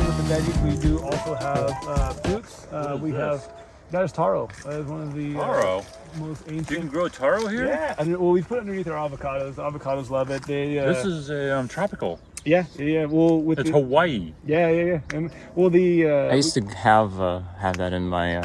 along with the veggies, we do also have fruits. We have that is taro. That is one of the most ancient. You can grow taro here? Yeah, well, we put it underneath our avocados. The avocados love it. This is a tropical. Yeah. Well, it's Hawaii. Yeah. And I used to have that in my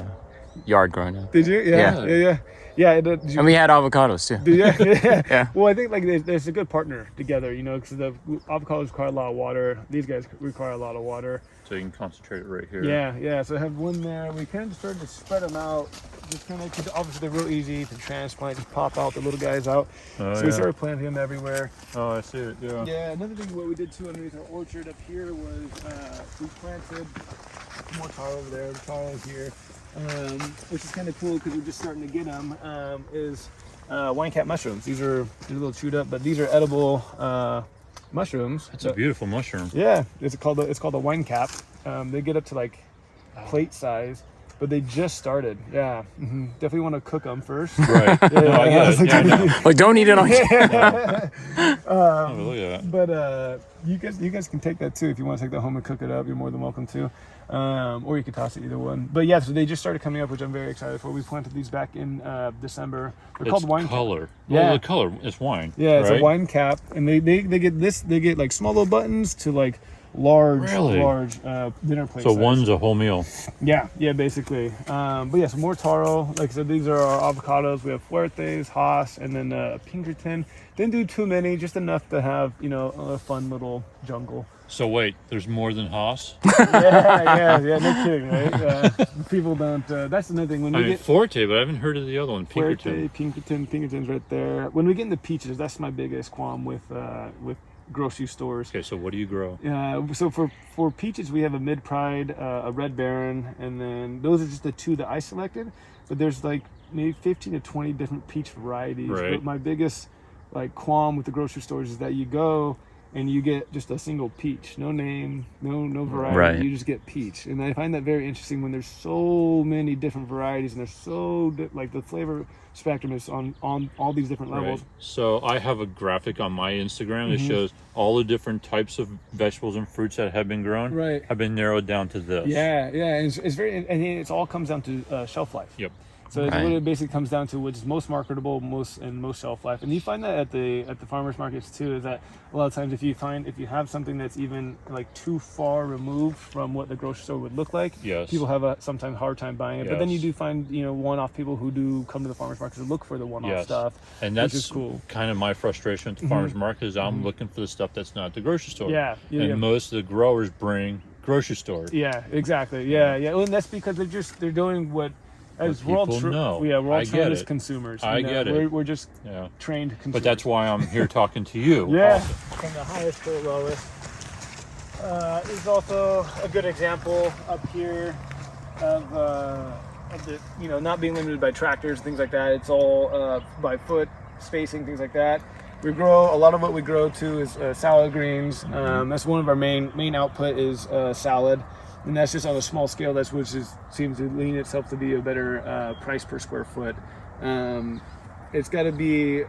yard growing up. Did you? Yeah. And we had avocados too. Yeah. Well, I think like there's a good partner together, because the avocados require a lot of water. These guys require a lot of water. So you can concentrate it right here. Yeah. So I have one there. We kind of started to spread them out. Just kind of, because obviously they're real easy to transplant. Just pop out the little guys out. We started planting them everywhere. Oh, I see it. Yeah. Yeah. Another thing what we did too underneath our orchard up here was we planted more taro over there. The taro here. Which is kind of cool because we're just starting to get them, is wine cap mushrooms. They're a little chewed up, but these are edible mushrooms. It's a beautiful mushroom. Yeah, it's called a wine cap. They get up to like plate size, but they just started. Yeah, definitely want to cook them first. Right. I get it. Yeah, like don't eat it on. Look at that. But you guys can take that too if you want to take that home and cook it up. You're more than welcome to. Or you could toss it, either one. But yeah, so they just started coming up, which I'm very excited for. We planted these back in December. They're called wine color. Cap. Yeah, well, the color is wine. Yeah, it's a wine cap, and they get this. They get like small little buttons to like large dinner plate. So size. one's a whole meal. Yeah, basically. But yeah, so more taro. Like I said, these are our avocados. We have Fuertes, Haas, and then Pinkerton. Didn't do too many, just enough to have a fun little jungle. So wait, there's more than Haas? yeah, no kidding, right? People don't. That's another thing. I mean, Forte, but I haven't heard of the other one, Pinkerton. Pinkerton's right there. When we get into peaches, that's my biggest qualm with grocery stores. Okay, so what do you grow? So for peaches, we have a Mid Pride, a Red Baron, and then those are just the two that I selected. But there's like maybe 15 to 20 different peach varieties. Right. But my biggest qualm with the grocery stores is that you go and you get just a single peach, no name, no variety. Right. You just get peach, and I find that very interesting when there's so many different varieties and there's so the flavor spectrum is on all these different levels. Right. So I have a graphic on my Instagram that shows all the different types of vegetables and fruits that have been grown. Right. Have been narrowed down to this. Yeah. It's very, and it all comes down to shelf life. Yep. So what it basically comes down to, which is most marketable, most shelf life, and you find that at the farmers markets too. Is that a lot of times if you have something that's even like too far removed from what the grocery store would look like, people have a sometimes hard time buying it. But then you do find one-off people who do come to the farmers market to look for the one-off stuff, and that's which is cool. Kind of my frustration at the farmers market is I'm looking for the stuff that's not at the grocery store. And most of the growers bring grocery store. Yeah, exactly. Yeah. Well, and that's because they're doing what. As we're all trained as consumers. I get it. We're just trained consumers. But that's why I'm here talking to you. From the highest to the lowest. This is also a good example up here of the not being limited by tractors, things like that. It's all by foot spacing, things like that. We grow a lot of what we grow too is salad greens. That's one of our main output is salad. And that's just on a small scale. Seems to lean itself to be a better price per square foot. It's got to be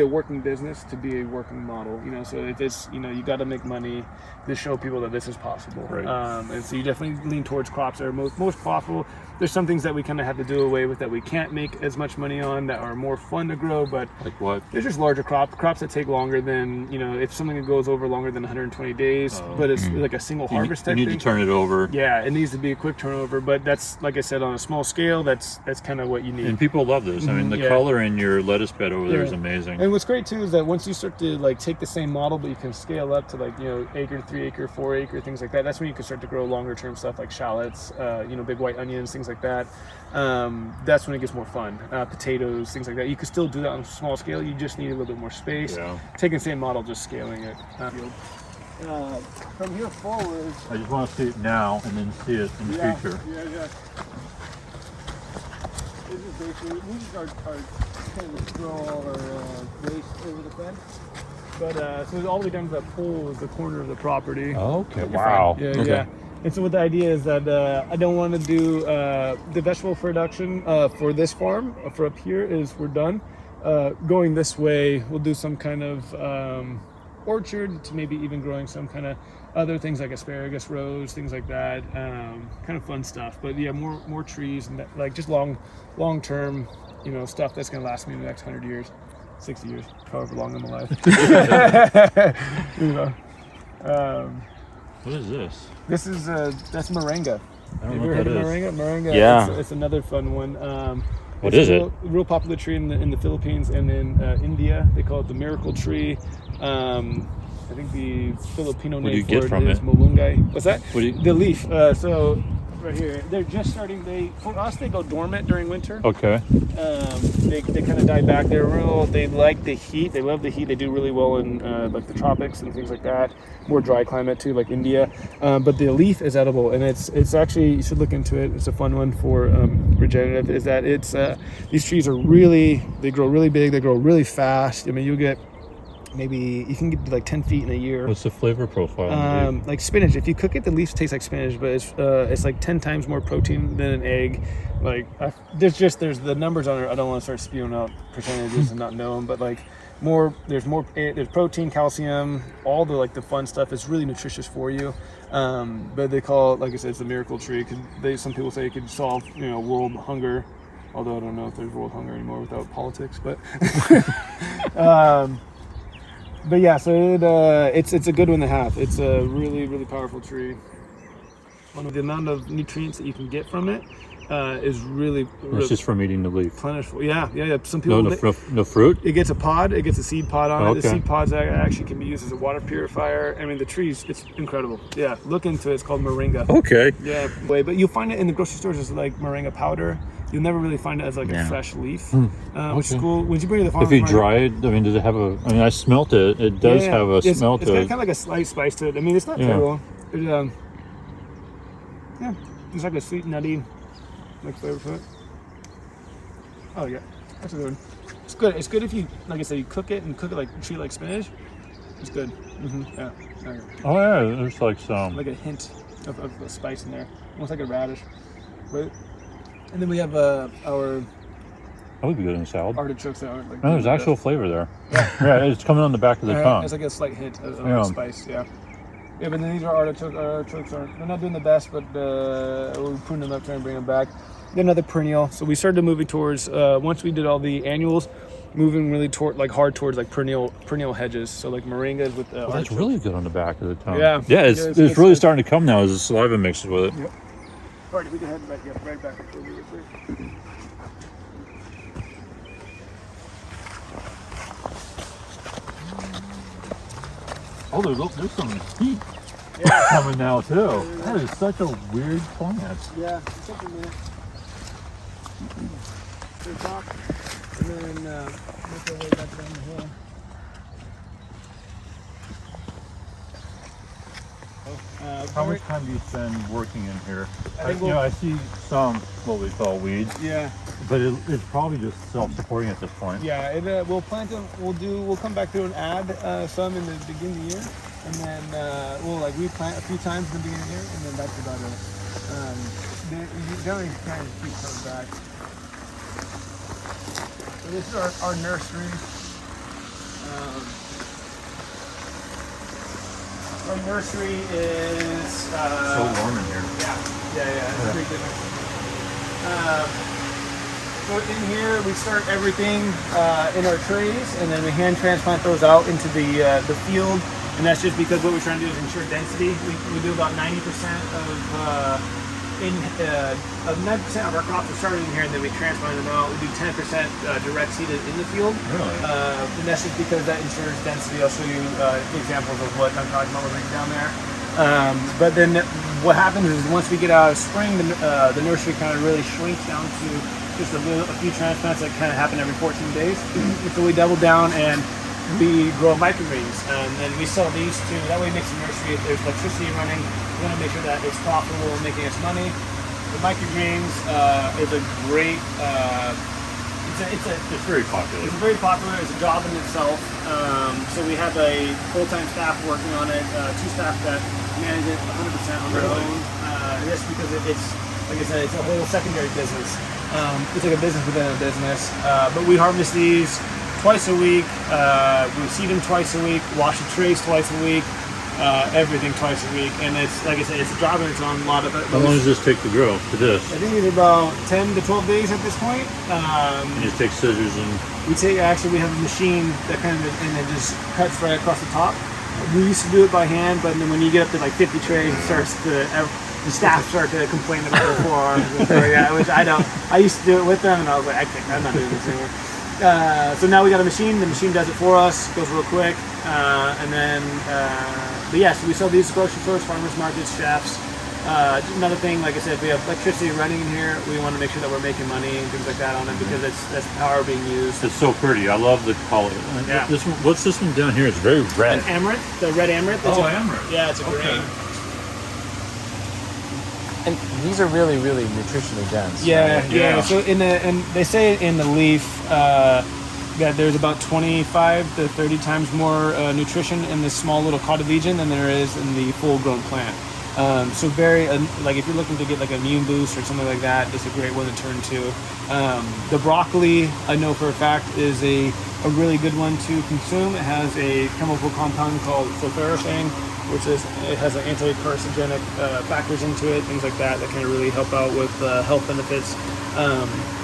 a working business to be a working model. So if it's you got to make money to show people that this is possible. Right. And so you definitely lean towards crops that are most profitable. There's some things that we kind of have to do away with that we can't make as much money on that are more fun to grow. But like what? There's just larger crops that take longer than if something that goes over longer than 120 days. But it's like a single harvest type thing. You need to turn it over. Yeah, it needs to be a quick turnover. But that's like I said, on a small scale, that's kind of what you need. And people love this. I mean, the color in your lettuce bed over there is amazing. And what's great too is that once you start to take the same model, but you can scale up to acre, 3 acre, 4 acre, things like that. That's when you can start to grow longer term stuff like shallots, big white onions, things like that. That's when it gets more fun. Potatoes, things like that. You can still do that on a small scale. You just need a little bit more space. Taking the same model, just scaling it. From here forward, I just want to see it now and then see it in the future. Yeah. This is basically, we just are kind of throw all our waste over the fence. But so all the way down to that pole is the corner of the property. Okay, wow. Yeah. And so what the idea is that I don't want to do the vegetable production for this farm, for up here, is we're done. Going this way, we'll do some kind of orchard to maybe even growing some kind of other things like asparagus rows, things like that. Kind of fun stuff. But yeah, more trees and that, like just long term, you know, stuff that's gonna last me the next 100 years, 60 years, however long I'm alive. You know. What is this? This is that's Moringa. I don't Have know you what ever that heard is. of Moringa? Yeah. It's another fun one. What it's is it? Real popular tree in the Philippines and in India. They call it the miracle tree. I think the Filipino What do you name get for from it is it? Molungay. What's that? What do you- The leaf. So right here, they're just starting. For us, they go dormant during winter. Okay. They kind of die back. They like the heat. They love the heat. They do really well in like the tropics and things like that. More dry climate too, like India. But the leaf is edible, and it's actually, you should look into it. It's a fun one for regenerative. Is that these trees they grow really big. They grow really fast. I mean, you get maybe you can get to like 10 feet in a year. What's the flavor profile? on the leaf? Like spinach. If you cook it, the leaves taste like spinach, but it's like 10 times more protein than an egg. Like there's the numbers on it. I don't want to start spewing out percentages and not know them, but like there's protein, calcium, all the fun stuff. It's really nutritious for you. But they call it, like I said, it's a miracle tree because some people say it could solve world hunger. Although I don't know if there's world hunger anymore without politics, but. But yeah, so it's a good one to have. It's a really, really powerful tree. The amount of nutrients that you can get from it is really It's just from eating the leaf. plentiful. Yeah. Some people No fruit. it gets a pod. It gets a seed pod on it. The Okay. seed pods actually can be used as a water purifier. I mean, the trees, it's incredible. Yeah, look into it. It's called Moringa. Okay. Yeah, but you'll find it in the grocery stores as like Moringa powder. You'll never really find it as like a fresh leaf, which is Okay. cool. When you bring it to the farm, If you dry it, I mean, does it have a? I mean, I smelt it. It does have a smell it's to got it. kind of like a slight spice to it. I mean, it's not Yeah. terrible. It's like a sweet, nutty, like flavor to it. Oh yeah, that's a good one. It's good. It's good if you, like I said, you cook it like treat it like spinach. It's good. Yeah. Okay. Oh yeah, there's like some. Like a hint of a spice in there, almost like a radish. Right. And then we have our That would be good in a salad. artichokes that are like. No, there's actual flavor there. Yeah, it's coming on the back of the tongue. It's like a slight hint of Yeah. spice. Yeah. Yeah, but then these are artichokes. Artichokes they're not doing the best, but we'll prune them up, try and bring them back. They're another perennial. So we started moving towards once we did all the annuals, moving really hard towards like perennial hedges. So like moringas with. That's artichokes. really good on the back of the tongue. Yeah. Yeah, it's Yeah, it's really good. starting to come now as the saliva mixes with it. Yep. All right, we can head right back. Oh, there's some heat coming now too. That is such a weird plant. Yeah, it's up a minute. To the top, and then make our way back down the hill. How much time do you spend working in here? I think I see some what we call weeds, Yeah, but it's probably just self-supporting at this point. yeah. We'll plant them. We'll come back through and add some in the beginning of the year, and then we'll like replant a few times in the beginning of the year, and then that's about it. You generally kind of keep coming back. So this is our nursery. Our nursery is So warm in here. Yeah, it's pretty different. So in here we start everything in our trays, and then we hand transplant those out into the field, and that's just because what we're trying to do is ensure density. We do about 90% of 90% of our crops are started in here, and then we transplant them out. We do 10% direct seeded in the field. Really? And that's just because that ensures density. I'll show you examples of what I'm talking about when we get down there. But then what happens is once we get out of spring, the nursery kind of really shrinks down to just a few transplants that kind of happen every 14 days. And so we double down and we grow microgreens, and we sell these to, that way it makes the nursery, if there's electricity running, we want to make sure that it's profitable and making us money. The microgreens is a great, It's very popular. it's very popular. It's a job in itself. So we have a full-time staff working on it, 2 staff that manage it 100% on their own. Just because it's, like I said, it's a whole secondary business. It's like a business within a business. But we harvest these twice a week. We seed them twice a week. Wash the trays twice a week. Everything twice a week, and it's like I said, it's a job in its own. A lot of it. How long does this take to grow to this? I think it's about 10 to 12 days at this point. You just take scissors and We have a machine that kind of and it just cuts right across the top. We used to do it by hand, but then when you get up to like 50 trays, it starts to the staff start to complain about the 4 arms. Which I don't. I used to do it with them, and I was like, I'm not doing this anymore. So now we got a machine. The machine does it for us. Goes real quick, and then. But yeah, so we sell these grocery stores, farmers markets, chefs. Another thing, like I said, if we have electricity running in here, we want to make sure that we're making money and things like that on it because that's power being used. it's so pretty. I love the color. Yeah. This one, what's this one down here? It's very red. An amaranth, the red amaranth. Amaranth. Yeah, it's a green. And these are really, really nutritionally dense. Yeah, right? yeah. So and they say in the leaf that there's about 25 to 30 times more nutrition in this small little cotyledon than there is in the full-grown plant. So very like if you're looking to get like an immune boost or something like that, this is a great one to turn to. The broccoli, I know for a fact, is a really good one to consume. It has a chemical compound called sulforaphane, which has an anti-carcinogenic factors into it, things like that kind of really help out with health benefits.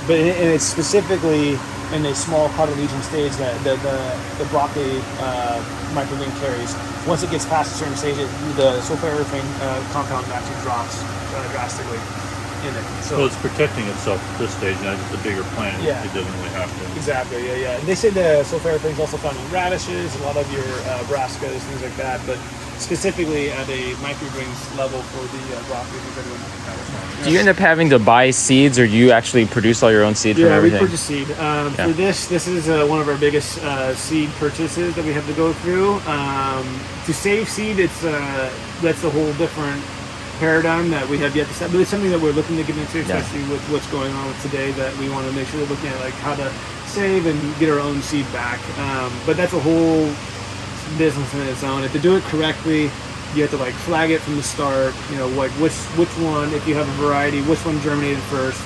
But it's specifically in a small cotyledon stage that the broccoli microgreen carries. Once it gets past a certain stage, the sulforaphane compound actually drops drastically in it. So it's protecting itself at this stage, not just a bigger plant. Yeah. It doesn't really have to. Exactly, yeah. And they say the sulforaphane is also found in radishes, a lot of your brassicas, things like that, but specifically at a microgreens level for the broccoli. Do you end up having to buy seeds, or do you actually produce all your own seed from everything? Yeah, we purchase seed. For this is one of our biggest seed purchases that we have to go through. To save seed, that's a whole different paradigm that we have yet to set, but it's something that we're looking to get into, especially with what's going on with today, that we want to make sure we're looking at like how to save and get our own seed back. But that's a whole business in its own. If to do it correctly, you have to like flag it from the start, like which one, if you have a variety, which one germinated first,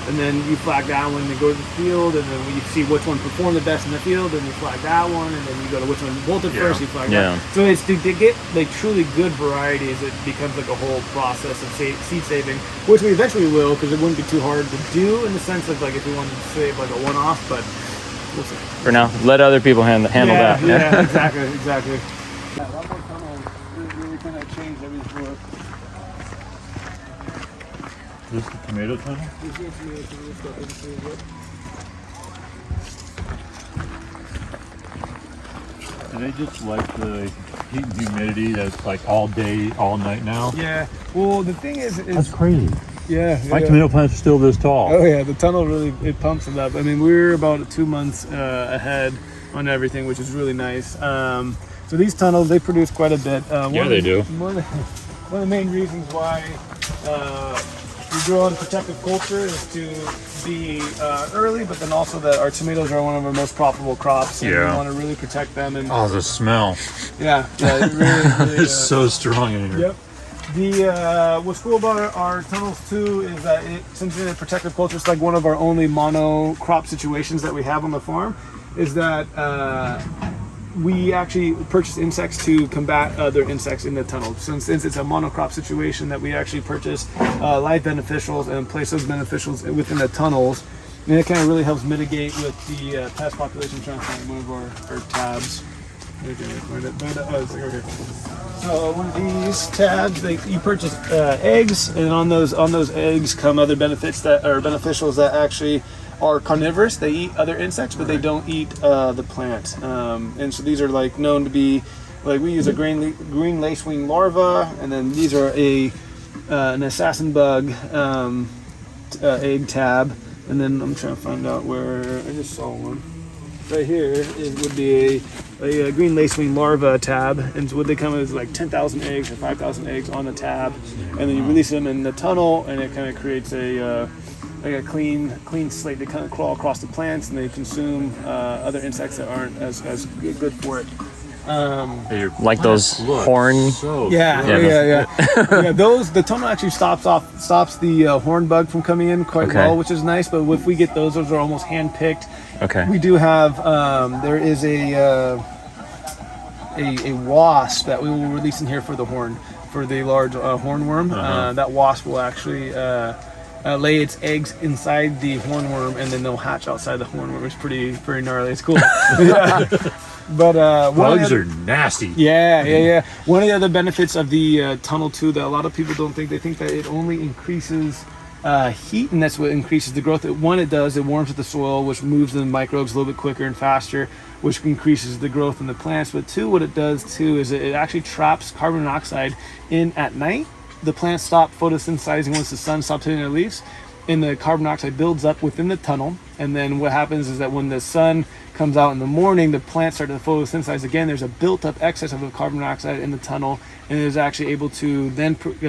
and then you flag that one and then go to the field, and then when you see which one performed the best in the field, then you flag that one, and then you go to which one bolted first, you flag that. So it's to get like truly good varieties, it becomes like a whole process of seed saving, which we eventually will, because it wouldn't be too hard to do in the sense of like if we wanted to save like a one-off, but we'll see. For now, let other people handle that. Yeah, exactly. Yeah, that one tunnel really kind of changed everything for us. Is this the tomato tunnel? Do they just like the heat and humidity that's like all day, all night now? Yeah. Well, the thing is That's crazy. yeah. My tomato plants are still this tall. Oh yeah, the tunnel really pumps it up. I mean, we're about 2 months ahead on everything, which is really nice. So these tunnels, they produce quite a bit. They do. One of the main reasons why we grow in protective culture is to be early, but then also that our tomatoes are one of our most profitable crops. And we want to really protect them. And Oh, the smell. yeah, it really It's so strong in here. Yep. What's cool about our tunnels too is that since it's in a protective culture, it's like one of our only mono crop situations that we have on the farm. Is that we actually purchase insects to combat other insects in the tunnel. So since it's a monocrop situation, that we actually purchase live beneficials and place those beneficials within the tunnels, and it kind of really helps mitigate with the pest population. Trying to find one of our tabs. So one of these tabs, you purchase eggs, and on those eggs come other benefits that are beneficials that actually are carnivorous. They eat other insects, but they don't eat the plant. And so these are like known to be, like we use a green lacewing larva, and then these are an assassin bug egg tab. And then I'm trying to find out where I just saw one. Right here would be a green lacewing larva tab, and so what they come with is like 10,000 eggs or 5,000 eggs on the tab, and then you release them in the tunnel, and it kind of creates a clean slate. They kind of crawl across the plants, and they consume other insects that aren't as good for it. Your Like those plants look horn- so Yeah, good. yeah. The tunnel actually stops the horn bug from coming in quite Okay. well, which is nice. But if we get those are almost hand picked. Okay. We do have there is a wasp that we will release in here for the large hornworm. That wasp will actually lay its eggs inside the hornworm, and then they'll hatch outside the hornworm. It's pretty gnarly. It's cool. Yeah. But Bugs are nasty. Yeah. One of the other benefits of the tunnel too that a lot of people don't think, they think that it only increases heat, and that's what increases the growth. It warms up the soil, which moves the microbes a little bit quicker and faster, which increases the growth in the plants. But two, what it does too is it actually traps carbon monoxide in at night. The plants stop photosynthesizing once the sun stops hitting their leaves, and the carbon dioxide builds up within the tunnel. And then what happens is that when the sun comes out in the morning, the plants start to photosynthesize again. There's a built-up excess of the carbon dioxide in the tunnel, and it is actually able to then put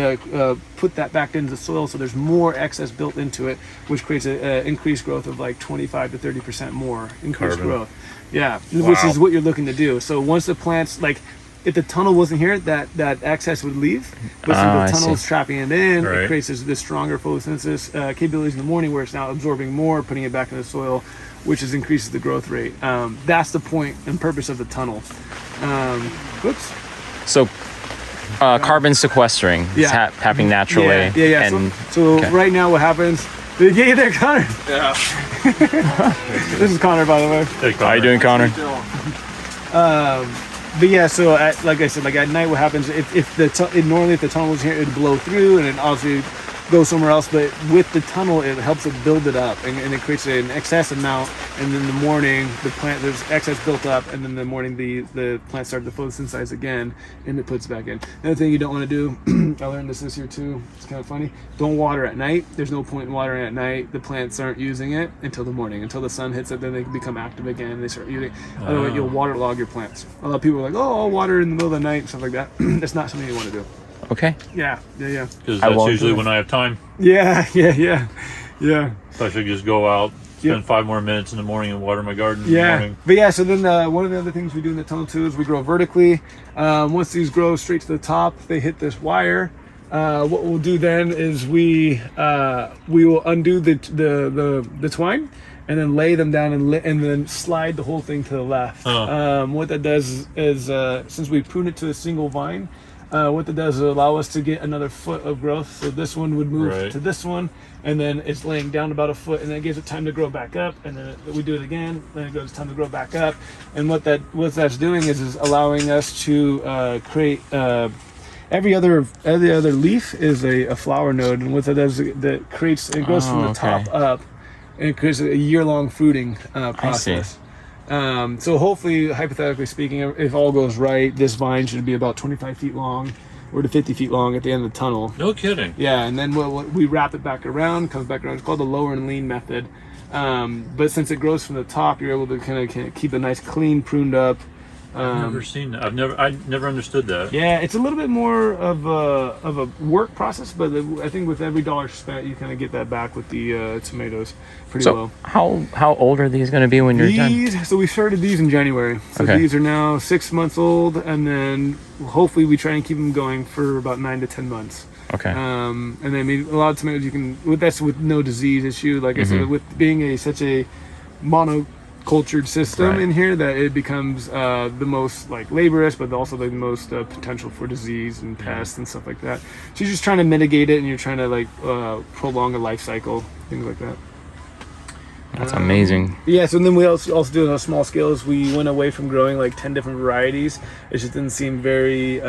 that back into the soil. So there's more excess built into it, which creates an increased growth of like 25 to 30% more increased Carbon. growth. Yeah, Wow. which is what you're looking to do. So once the plants, like, if the tunnel wasn't here, that excess would leave. But I since the tunnel's see. trapping it in, Right. it creates this stronger photosynthesis capabilities in the morning, where it's now absorbing more, putting it back in the soil, which increases the growth rate. That's the point and purpose of the tunnel. Whoops. So, carbon sequestering is Yeah. happening naturally. Yeah. And So okay. right now, what happens? Did you get there, Connor? Yeah. This is Connor, by the way. Hey, how you doing, Connor? But yeah, so like I said, like at night, what happens normally if the tunnel was here, it'd blow through and it obviously go somewhere else. But with the tunnel, it helps it build it up, and it creates an excess amount. And then in the morning, there's excess built up, and then in the morning, the plant starts to photosynthesize again, and it puts it back in. Another thing you don't want to do, I learned this year too. It's kind of funny. Don't water at night. There's no point in watering at night. The plants aren't using it until the morning, until the sun hits it. Then they become active again, and they start using it. Otherwise, you'll waterlog your plants. A lot of people are like, "Oh, I'll water in the middle of the night," and stuff like that. That's not something you want to do. Okay. Yeah. Because I that's won't usually do it. when I have time. Yeah. So I should just go out, spend Yep. 5 more minutes in the morning and water my garden in the Yeah. morning. But yeah, so then one of the other things we do in the tunnel too is we grow vertically. Once these grow straight to the top, they hit this wire. What we'll do then is we will undo the twine and then lay them down and then slide the whole thing to the left. What that does is since we prune it to a single vine, what that does is allow us to get another foot of growth. So this one would move Right. to this one, and then it's laying down about a foot, and then it gives it time to grow back up, and then we do it again, then it goes time to grow back up. And what that's doing is allowing us to create every other leaf is a flower node, and what that does is that creates, it goes from the top up, and it creates a year-long fruiting process. So hopefully, hypothetically speaking, if all goes right, this vine should be about 25 feet long or to 50 feet long at the end of the tunnel. No kidding. Yeah, and then we wrap it back around, comes back around. It's called the lower and lean method. But since it grows from the top, you're able to kind of keep it nice, clean, pruned up. I've never seen that. I never understood that. Yeah, it's a little bit more of a work process, but I think with every dollar spent, you kind of get that back with the tomatoes pretty well. How old are these going to be when you're done? So we started these in January. So Okay. these are now 6 months old, and then hopefully we try and keep them going for about 9 to 10 months. Okay. And then I mean, a lot of tomatoes you can, that's with no disease issue. Like I said, with being such a monocultured system Right. in here, that it becomes the most like laborious, but also the most potential for disease and pests and stuff like that. So you're just trying to mitigate it, and you're trying to like prolong a life cycle, things like that. That's amazing. Yeah, so then we also do it on a small scale. Is we went away from growing like 10 different varieties. It just didn't seem very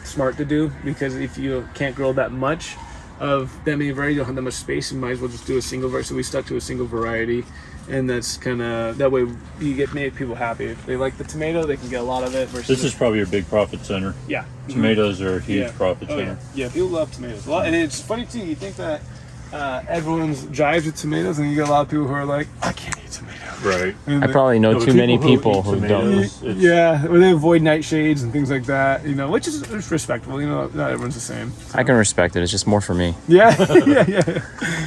smart to do, because if you can't grow that much of that many varieties, you don't have that much space, you might as well just do a single variety. So we stuck to a single variety, and that's kind of, that way you make people happy. If they like the tomato, they can get a lot of it. Versus This is probably your big profit center. yeah, Tomatoes are a huge Yeah. profit Oh, center. yeah, people love tomatoes a lot, and it's funny too. You think that everyone's jives with tomatoes, and you get a lot of people who are like, I can't eat tomatoes. Right. And I probably know No, too many people eat who don't. tomatoes, it's- Yeah, or they avoid nightshades and things like that, which is respectable. Not everyone's the same. I can respect it. It's just more for me. Yeah,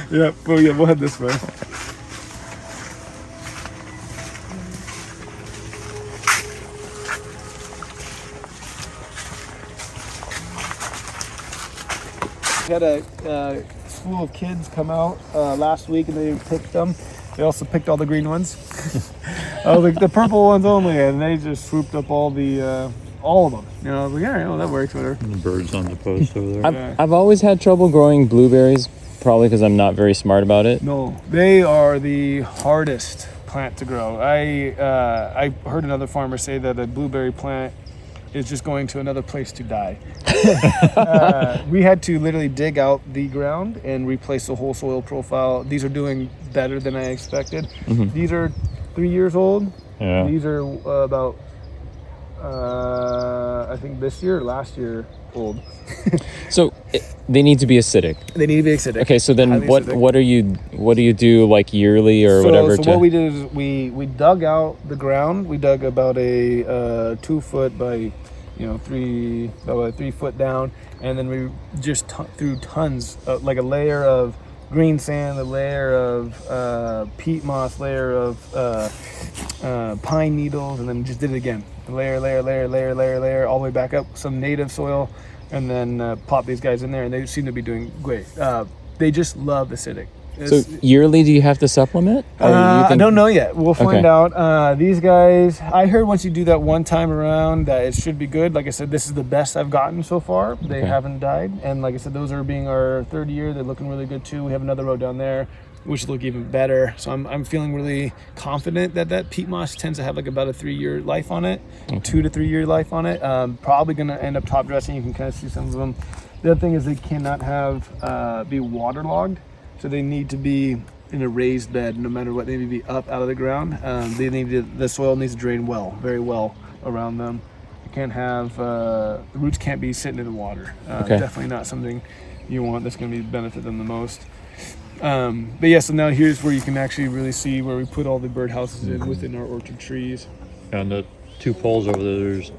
yeah. Well, yeah, we'll head this way. had a school of kids come out last week and they picked them. They also picked all the green ones. I was like, the purple ones only, and they just swooped up all of them. You know, I was like, all right, well, that works, whatever. The birds on the post over there. I've always had trouble growing blueberries, probably because I'm not very smart about it. No, they are the hardest plant to grow. I heard another farmer say that a blueberry plant is just going to another place to die. We had to literally dig out the ground and replace the whole soil profile. These are doing better than I expected. These are 3 years old. Yeah. These are about, I think this year or last year old. So they need to be acidic. They need to be acidic. Okay, so then Highly what acidic. do you do like yearly or whatever? So what we did is we dug out the ground. We dug about a 2 foot by, about 3 foot down, and then we just threw tons, like a layer of green sand, a layer of peat moss, layer of pine needles, and then just did it again. Layer, all the way back up, some native soil, and then pop these guys in there, and they seem to be doing great. They just love acidic. So yearly, do you have to supplement? I don't know yet. We'll find out. These guys, I heard once you do that one time around that it should be good. Like I said, this is the best I've gotten so far. They haven't died. And like I said, those are being our third year. They're looking really good too. We have another row down there, which look even better. So I'm feeling really confident that peat moss tends to have like about a 3-year life on it, 2 to 3 year life on it. Probably going to end up top dressing. You can kind of see some of them. The other thing is they cannot be waterlogged. So they need to be in a raised bed, no matter what. They need to be up out of the ground. The soil needs to drain very well around them. You can't have the roots can't be sitting in the water. Definitely not something you want. That's going to benefit them the most. But yeah, so now here's where you can actually really see where we put all the birdhouses in within our orchard trees. And the 2 poles over there, there's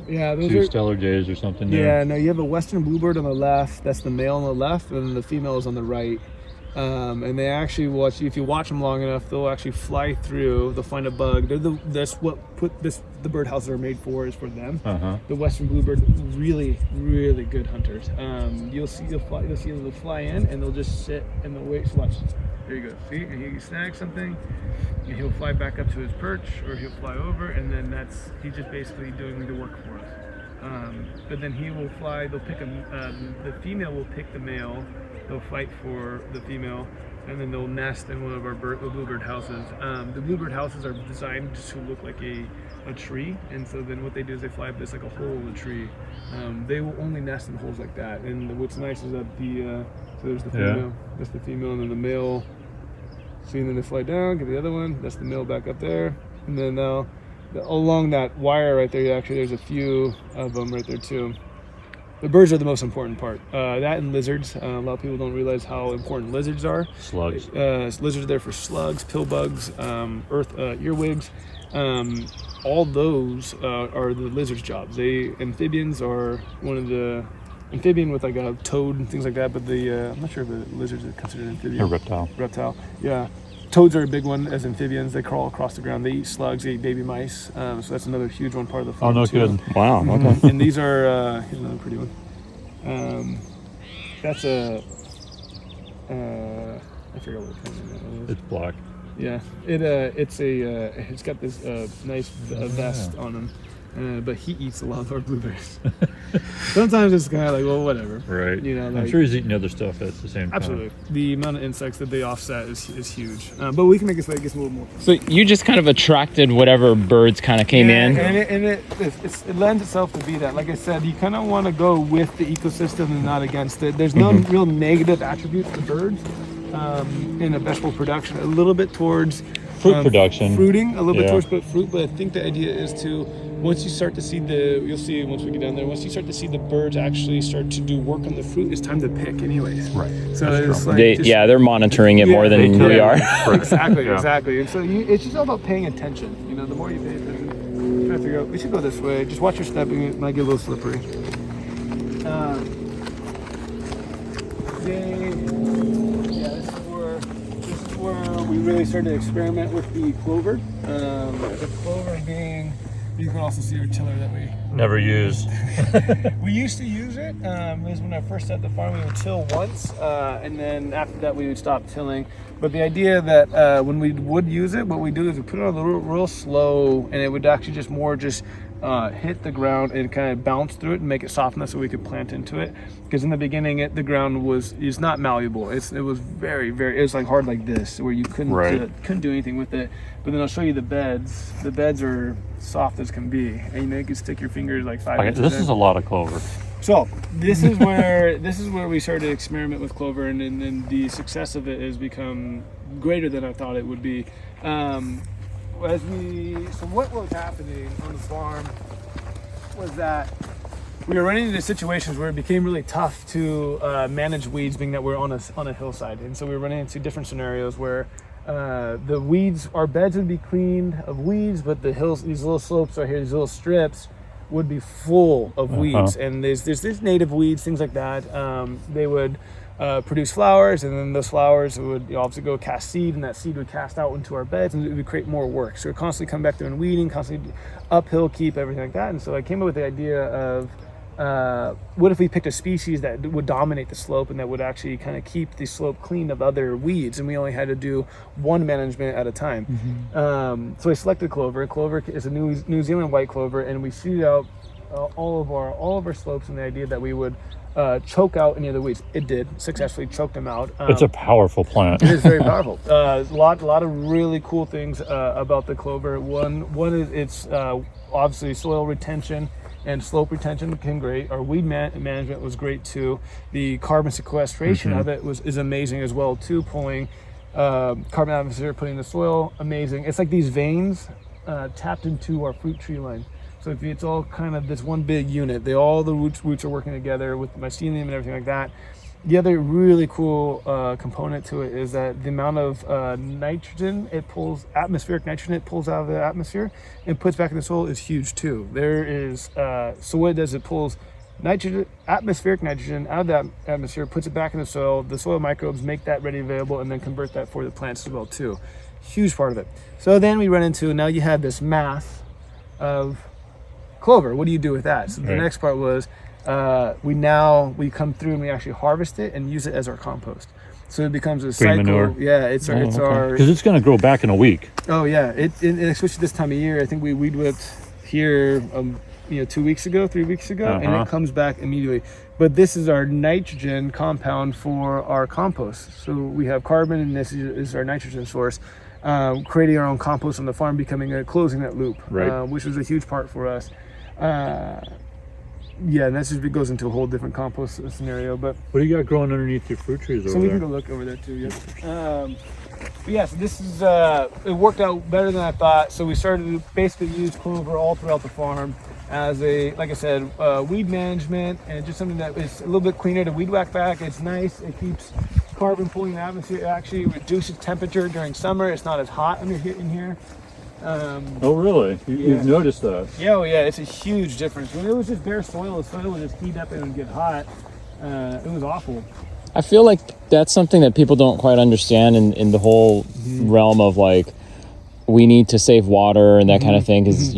those 2 are stellar jays or something. Yeah, no, you have a western bluebird on the left. That's the male on the left, and the female is on the right. And they actually if you watch them long enough, they'll actually fly through. They'll find a bug. That's what the birdhouses are made for, is for them. The western bluebird, really, really good hunters. You'll see them fly in, and they'll just sit and they'll wait. So watch. There you go. See, and he snags something, and he'll fly back up to his perch, or he'll fly over, and then he's just basically doing the work for us. But then he will fly. They'll pick the female will pick the male. They'll fight for the female, and then they'll nest in one of our bluebird houses. The bluebird houses are designed to look like a tree, and so then what they do is they fly up this like a hole in the tree. They will only nest in holes like that. And what's nice is that so there's the female, that's the female, and then the male. See, and then they fly down, get the other one. That's the male back up there, and then now along that wire right there, there's a few of them right there too. The birds are the most important part. That and lizards. A lot of people don't realize how important lizards are. Slugs. Lizards are there for slugs, pill bugs, earwigs. All those are the lizards' jobs. Amphibians are one of the amphibian with like a toad and things like that. But I'm not sure if the lizards are considered amphibian. A reptile. Reptile. Yeah. Toads are a big one as amphibians. They crawl across the ground. They eat slugs. They eat baby mice. So that's another huge one part of the food. Oh, no too. kidding. Wow. Okay. And these are here's another pretty one. That's a I forget what kind of that is. It's black. Yeah. It's got this nice vest on him. But he eats a lot of our blueberries. Sometimes it's kind of like, well, whatever. Right. Like, I'm sure he's eating other stuff at the same time. Absolutely. The amount of insects that they offset is huge. But we can make it so it gets a little more. So you just kind of attracted whatever birds kind of came in. And it lends itself to be that. Like I said, you kind of want to go with the ecosystem and not against it. There's no real negative attributes to birds in a vegetable production. A little bit towards Fruit production. Fruiting, a little bit towards fruit, but I think the idea is to, once you start to see you'll see once we get down there, once you start to see the birds actually start to do work on the fruit, it's time to pick anyways. Right. So it's like they're monitoring it more than we are. Exactly. And so it's just all about paying attention. The more you pay attention. Try to figure out, we should go this way. Just watch your stepping, it might get a little slippery. We really started to experiment with the clover. The clover being, you can also see our tiller that we Never used. We used to use it. It was when I first started the farm, we would till once, and then after that we would stop tilling. But the idea that when we would use it, what we do is we put it on real slow, and it would actually just hit the ground and kind of bounce through it and make it soft enough so we could plant into it. Because in the beginning, the ground is not malleable. It was very, it was like hard like this, where you couldn't do anything with it. But then I'll show you the beds. The beds are soft as can be, and you can stick your fingers like 5 inches. This is a lot of clover. So this is where we started to experiment with clover, and then the success of it has become greater than I thought it would be. What was happening on the farm was that we were running into situations where it became really tough to manage weeds, being that we're on a hillside, and so we were running into different scenarios where the weeds, our beds would be cleaned of weeds, but the hills, these little slopes right here, these little strips, would be full of weeds. And there's native weeds, things like that. They would produce flowers, and then those flowers would obviously go cast seed, and that seed would cast out into our beds, and it would create more work. So we're constantly come back there and weeding, constantly uphill keep, everything like that. And so I came up with the idea of what if we picked a species that would dominate the slope and that would actually kind of keep the slope clean of other weeds, and we only had to do one management at a time. So I selected clover. Clover is a New Zealand white clover, and we seeded out all of our slopes, and the idea that we would choke out any of the weeds. It did successfully choke them out. It's a powerful plant. It is very powerful. A lot of really cool things about the clover. One is it's obviously soil retention and slope retention became great. Our weed management was great too. The carbon sequestration of it is amazing as well too. Pulling carbon atmosphere, putting in the soil, amazing. It's like these veins tapped into our fruit tree line. So if it's all kind of this one big unit, all the roots are working together with mycelium and everything like that. The other really cool component to it is that the amount of nitrogen it pulls, atmospheric nitrogen it pulls out of the atmosphere and puts back in the soil is huge too. There is, so what it does, it pulls nitrogen, atmospheric nitrogen out of the atmosphere, puts it back in the soil microbes make that ready available, and then convert that for the plants as well too. Huge part of it. So then we run into, now you have this mass of clover. What do you do with that? So the next part was, we come through and we actually harvest it and use it as our compost. So it becomes a cycle. Manure. Yeah, it's our because it's going to grow back in a week. Oh yeah, and especially this time of year. I think we weed whipped here 3 weeks ago, and it comes back immediately. But this is our nitrogen compound for our compost. So we have carbon, and this is our nitrogen source. Creating our own compost on the farm, closing that loop, which was a huge part for us. And that just goes into a whole different compost scenario. But what do you got growing underneath your fruit trees over there? So we can go look over there too. So this is it worked out better than I thought. So we started to basically use clover all throughout the farm as like I said, weed management, and just something that is a little bit cleaner to weed whack back. It's nice. It keeps carbon pulling the atmosphere. It actually reduces temperature during summer. It's not as hot in here. Oh really? You've noticed that? Yeah, it's a huge difference. When it was just bare soil, the soil would just heat up and get hot. It was awful. I feel like that's something that people don't quite understand in the whole realm of like, we need to save water and that kind of thing, because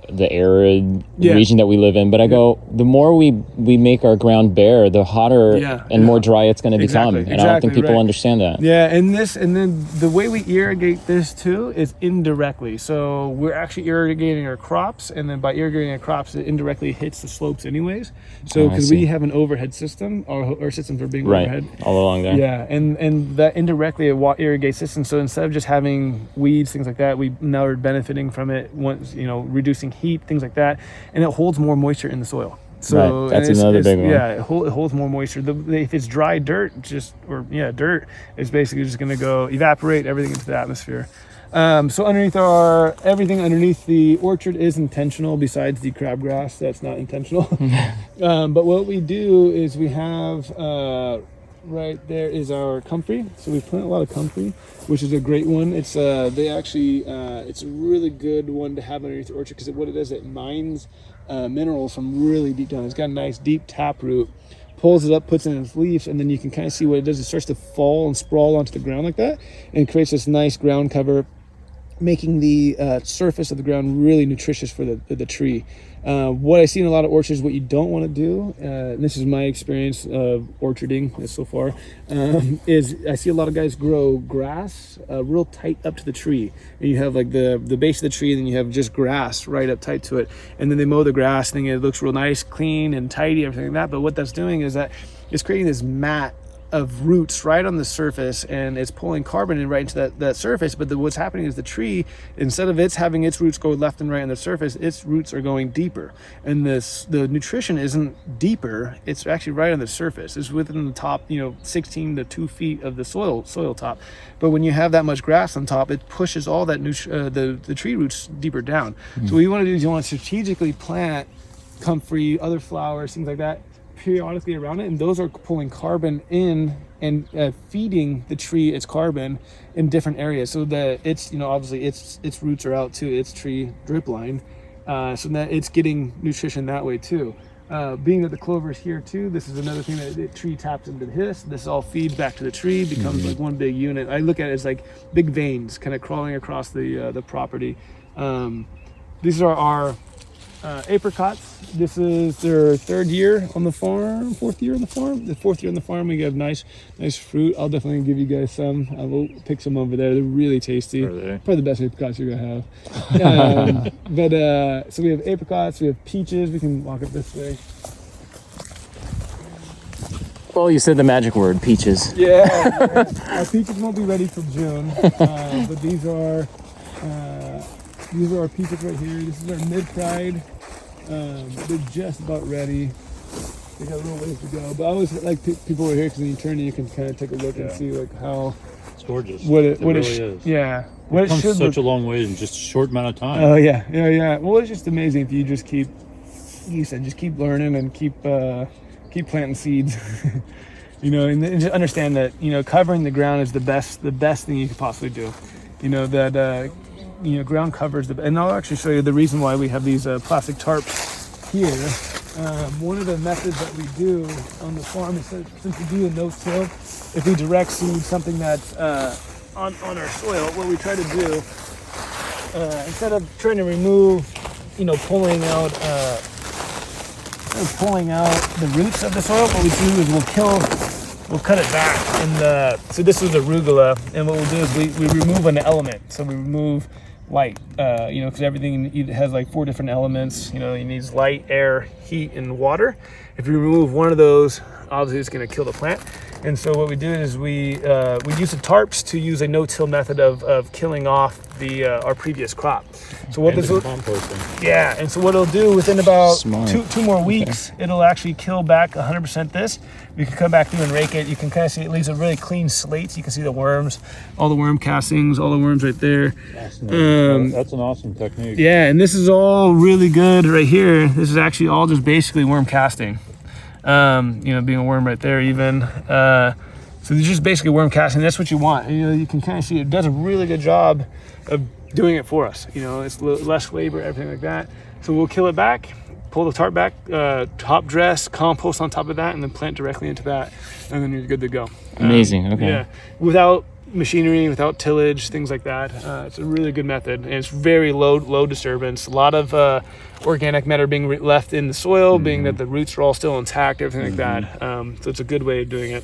the arid region that we live in. But I go, the more we make our ground bare, the hotter and more dry it's going to become. And I don't think people understand that. Yeah, and then the way we irrigate this too is indirectly. So we're actually irrigating our crops, and then by irrigating our crops, it indirectly hits the slopes anyways. So because we have an overhead system, our systems are being overhead all along there. Yeah, and that indirectly irrigates system. So instead of just having weeds, things like that, we now are benefiting from it. Once reducing heat, things like that, and it holds more moisture in the soil. So that's another big one. Yeah, it holds more moisture. If it's dry dirt, dirt, it's basically just going to go evaporate everything into the atmosphere. So everything underneath the orchard is intentional, besides the crabgrass. That's not intentional. But what we do is we have right there is our comfrey. So we plant a lot of comfrey, which is a great one. It's it's a really good one to have underneath the orchard, because what it does, it mines minerals from really deep down. It's got a nice deep tap root, pulls it up, puts it in its leaves, and then you can kind of see what it does. It starts to fall and sprawl onto the ground like that, and creates this nice ground cover making the surface of the ground really nutritious for the tree. What I see in a lot of orchards, what you don't want to do, and this is my experience of orcharding so far, is I see a lot of guys grow grass real tight up to the tree. And you have like the base of the tree, and then you have just grass right up tight to it. And then they mow the grass, and it looks real nice, clean, and tidy, everything like that. But what that's doing is that it's creating this mat of roots right on the surface, and it's pulling carbon in right into that surface. But what's happening is the tree, instead of its having its roots go left and right on the surface, its roots are going deeper, and the nutrition isn't deeper, it's actually right on the surface. It's within the top 16 to 2 feet of the soil top. But when you have that much grass on top, it pushes all that the tree roots deeper down. So what you want to do is you want to strategically plant comfrey, other flowers, things like that, periodically around it, and those are pulling carbon in and feeding the tree its carbon in different areas, so that it's obviously its roots are out to its tree drip line, so that it's getting nutrition that way too. Being that the clover is here too, this is another thing that the tree taps into this all feeds back to the tree, becomes like one big unit. I look at it as like big veins kind of crawling across the property. These are our apricots. This is their fourth year on the farm. The fourth year on the farm, we have nice fruit. I'll definitely give you guys some. I will pick some over there. They're really tasty. Are they? Probably the best apricots you're gonna have. So we have apricots, we have peaches. We can walk up this way. Well, you said the magic word, peaches. Yeah. Our peaches won't be ready till June, but these are our peaches right here. This is our mid-pride. They're just about ready. They got a little ways to go, but I always like people over here because when you turn, you can kind of take a look and see like how It's gorgeous. what it really is. is. Yeah, It comes such a long way in just a short amount of time. Oh yeah. Well, it's just amazing if you just keep learning and keep planting seeds. And just understand that covering the ground is the best thing you could possibly do. Ground covers and I'll actually show you the reason why we have these plastic tarps here. One of the methods that we do on the farm is that since we do a no-till, if we direct seed something that's on our soil, what we try to do, instead of trying to remove, pulling out the roots of the soil, what we do is we'll cut it back. And so this is arugula, and what we'll do is we remove an element. So we remove light, because everything has like 4 different elements. It needs light, air, heat, and water. If you remove one of those, obviously it's going to kill the plant. And so what we do is we use the tarps to use a no-till method of killing off our previous crop. So what this will, composting. yeah, and so what it'll do within about Smart. two more weeks, it'll actually kill back 100% this. We can come back through and rake it. You can kind of see it leaves a really clean slate. You can see the worms, all the worm castings, all the worms right there. That's an awesome technique. Yeah, and this is all really good right here. This is actually all just basically worm casting. Being a worm right there even. So it's just basically worm casting. That's what you want. And, you can kind of see it does a really good job of doing it for us. It's less labor, everything like that. So we'll kill it back, pull the tarp back, top dress, compost on top of that, and then plant directly into that, and then you're good to go. Amazing. Okay. Yeah, without machinery, without tillage, things like that. It's a really good method, and it's very low disturbance. A lot of organic matter being left in the soil, being that the roots are all still intact, everything like that. So it's a good way of doing it.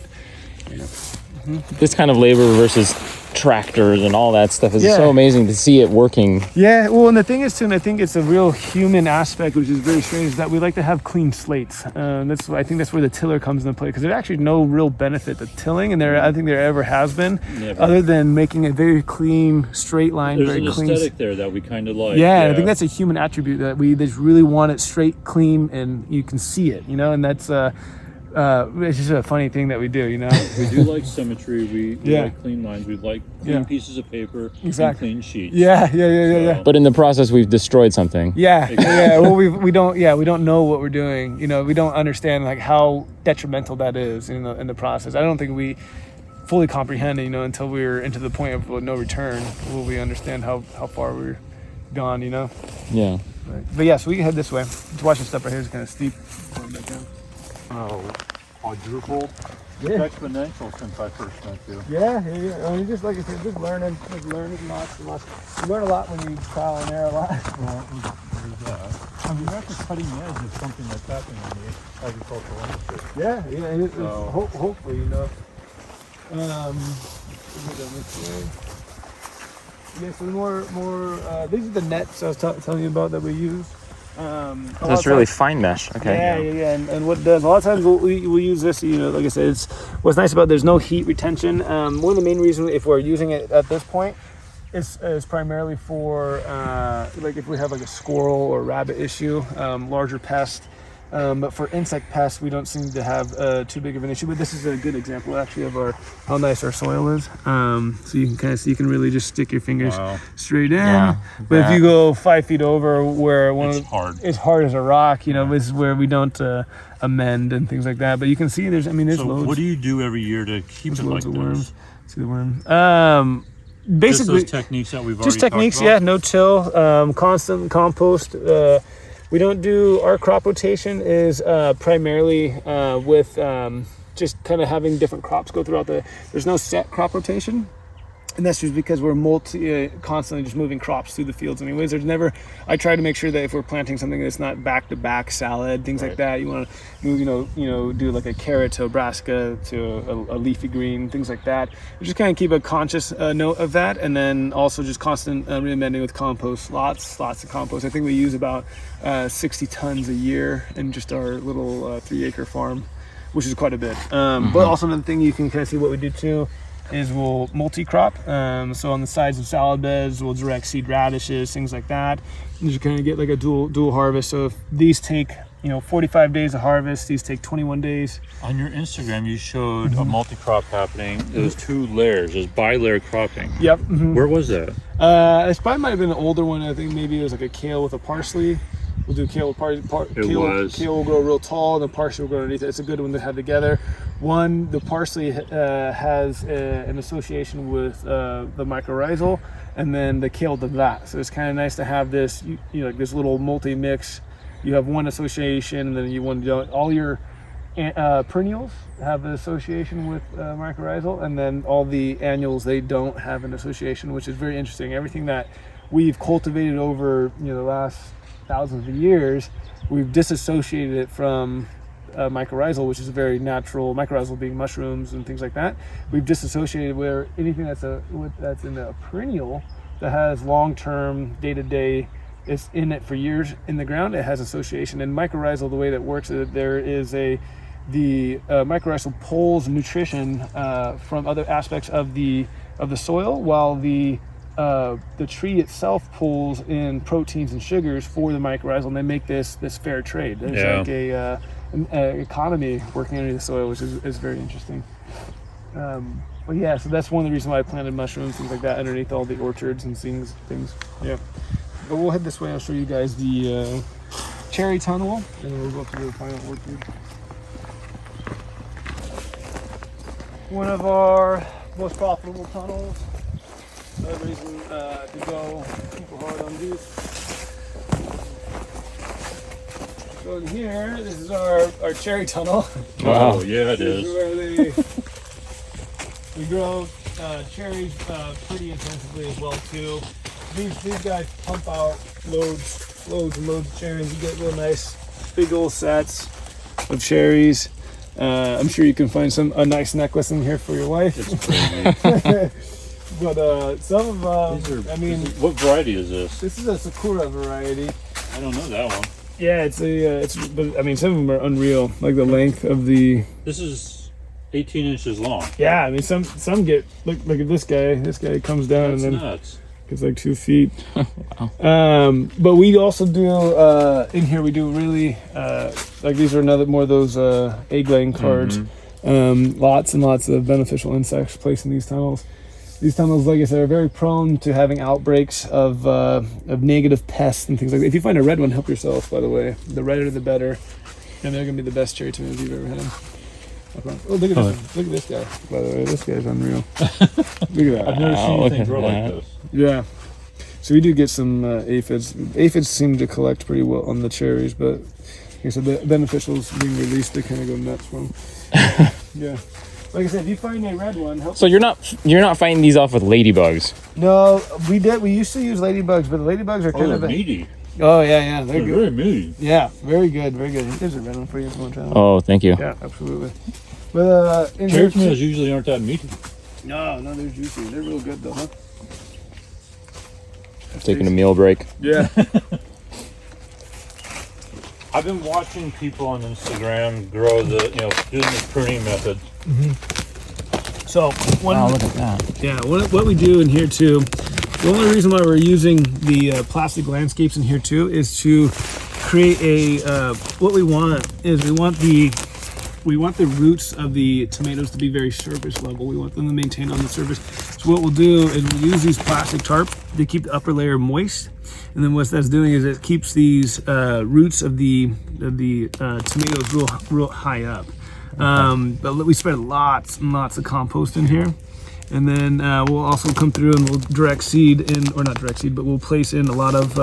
This kind of labor versus tractors and all that stuff is Yeah. so amazing to see it working. Yeah, well, and the thing is too, and I think it's a real human aspect, which is very strange, is that we like to have clean slates. I think that's where the tiller comes into play, because there's actually no real benefit to tilling, and I think there ever has been, Never. other than making a very clean, straight line, There's very an clean. aesthetic there that we kind of like. Yeah, I think that's a human attribute that we just really want it straight, clean, and you can see it, and that's it's just a funny thing that we do, We do like symmetry. We Yeah. like clean lines. We like clean Yeah. pieces of paper Exactly. and clean sheets. Yeah. But in the process, we've destroyed something. Yeah. Well, we don't know what we're doing. We don't understand like how detrimental that is in the process. I don't think we fully comprehend it, until we're into the point of no return. Will we understand how far we're gone? Yeah. But yeah, so we can head this way. Just watch this stuff right here is kind of steep. Oh, quadrupled. Yeah. It's exponential since I first met you. Yeah. I mean, just like I said, just learning lots and lots. You learn a lot when you trial and error a lot. Well, there's that. I mean, you're at the cutting edge of something that's happening in the agricultural industry. Yeah. Hopefully, you know. Yeah, so more. These are the nets I was telling you about that we use. That's really fine mesh. Okay. Yeah. And what it does, a lot of times we use this, you know, like I said, what's nice about there's no heat retention. One of the main reasons if we're using it at this point is primarily for like if we have like a squirrel or rabbit issue, larger pest. But for insect pests, we don't seem to have too big of an issue. But this is a good example, actually, of how nice our soil is. So you can kind of see, you can really just stick your fingers straight in. Yeah, but if you go 5 feet over, where it's hard as a rock, you know, this is where we don't amend and things like that. But you can see there's So loads. what do you do every year to keep it like Loads of this? worms. See the worm. Basically, just those techniques that we've just already techniques, talked about? no till, constant compost. We don't do, our crop rotation is primarily with just kind of having different crops go throughout there's no set crop rotation. And that's just because we're constantly just moving crops through the fields anyways. I try to make sure that if we're planting something that's not back-to-back salad, things like that, you want to move, do like a carrot to a brassica to a leafy green, things like that. You just kind of keep a conscious note of that, and then also just constant re-amending with compost, lots of compost. I think we use about 60 tons a year in just our little 3-acre farm, which is quite a bit. But also another thing you can kind of see what we do too is we'll multi-crop. So on the sides of salad beds, we'll direct seed radishes, things like that. And you kind of get like a dual harvest. So if these take 45 days to harvest, these take 21 days. On your Instagram, you showed a multi-crop happening. It was 2 layers. It was bi-layer cropping. Yep. Where was that? This probably might have been an older one. I think maybe it was like a kale with a parsley. We'll do kale with kale will grow real tall, and the parsley will grow underneath it. It's a good one to have together. The parsley has an association with the mycorrhizal, and then the kale does that. So it's kind of nice to have this, like this little multi-mix. You have one association, and then you want to do all your perennials have an association with mycorrhizal, and then all the annuals, they don't have an association, which is very interesting. Everything that we've cultivated over the last thousands of years, we've disassociated it from mycorrhizal, which is a very natural, mycorrhizal being mushrooms and things like that. We've disassociated where anything that's in a perennial that has long-term, day-to-day, it's in it for years in the ground, it has association. And mycorrhizal, the way that works is that there is the mycorrhizal pulls nutrition from other aspects of the soil, while the tree itself pulls in proteins and sugars for the mycorrhizal, and they make this fair trade. There's like an economy working under the soil, which is very interesting. But yeah, so that's one of the reasons why I planted mushrooms, things like that, underneath all the orchards and things. Yeah. But we'll head this way. I'll show you guys the cherry tunnel, and then we'll go through the final orchard. One of our most profitable tunnels. Another reason to go super hard on these. So in here, this is our cherry tunnel. Wow, yeah, it This is. is where we grow cherries pretty intensively as well too. These guys pump out loads and loads of cherries. You get real nice big old sets of cherries. I'm sure you can find a nice necklace in here for your wife. It's crazy. But some of what variety is this? this is a Sakura variety. I don't know that one. Yeah, but I mean, some of them are unreal. Like the length of the. This is 18 inches long. Yeah, I mean, some get look at this guy. This guy comes down That's and then nuts. gets like 2 feet. Wow. But we also do in here. We do really like these are more of those egg-laying cards. Lots and lots of beneficial insects placed in these tunnels. These tunnels, like I said, are very prone to having outbreaks of negative pests and things like that. If you find a red one, help yourself, by the way. The redder, the better. And they're going to be the best cherry tomatoes you've ever had. Oh, look at this one. Look at this guy, by the way. This guy's unreal. Look at that. I've never seen look anything at grow like that. this. Yeah. So we do get some aphids. Aphids seem to collect pretty well on the cherries, but I said, the beneficials being released, they kind of go nuts from. Yeah. Like I said, if you find a red one, So you're not fighting these off with ladybugs. No, we did. We used to use ladybugs, but the ladybugs are kind of meaty. Oh yeah, they're good. Very meaty. Yeah, very good, very good. There's a red one for you if you want to try one. Oh, thank you. Yeah, absolutely. But Cherry tomatoes usually aren't that meaty. no, they're juicy. They're real good though, huh? Taking a meal break. Yeah. I've been watching people on Instagram grow doing the pruning method. So Wow, look at that. Yeah, what we do in here too, the only reason why we're using the plastic landscapes in here too is to create a, what we want is we want the roots of the tomatoes to be very surface level. We want them to maintain on the surface. So what we'll do is we'll use these plastic tarp to keep the upper layer moist. And then what that's doing is it keeps these roots of the tomatoes real high up. But we spread lots and lots of compost in here, and then we'll also come through and we'll direct seed in, or not direct seed, but we'll place in a lot of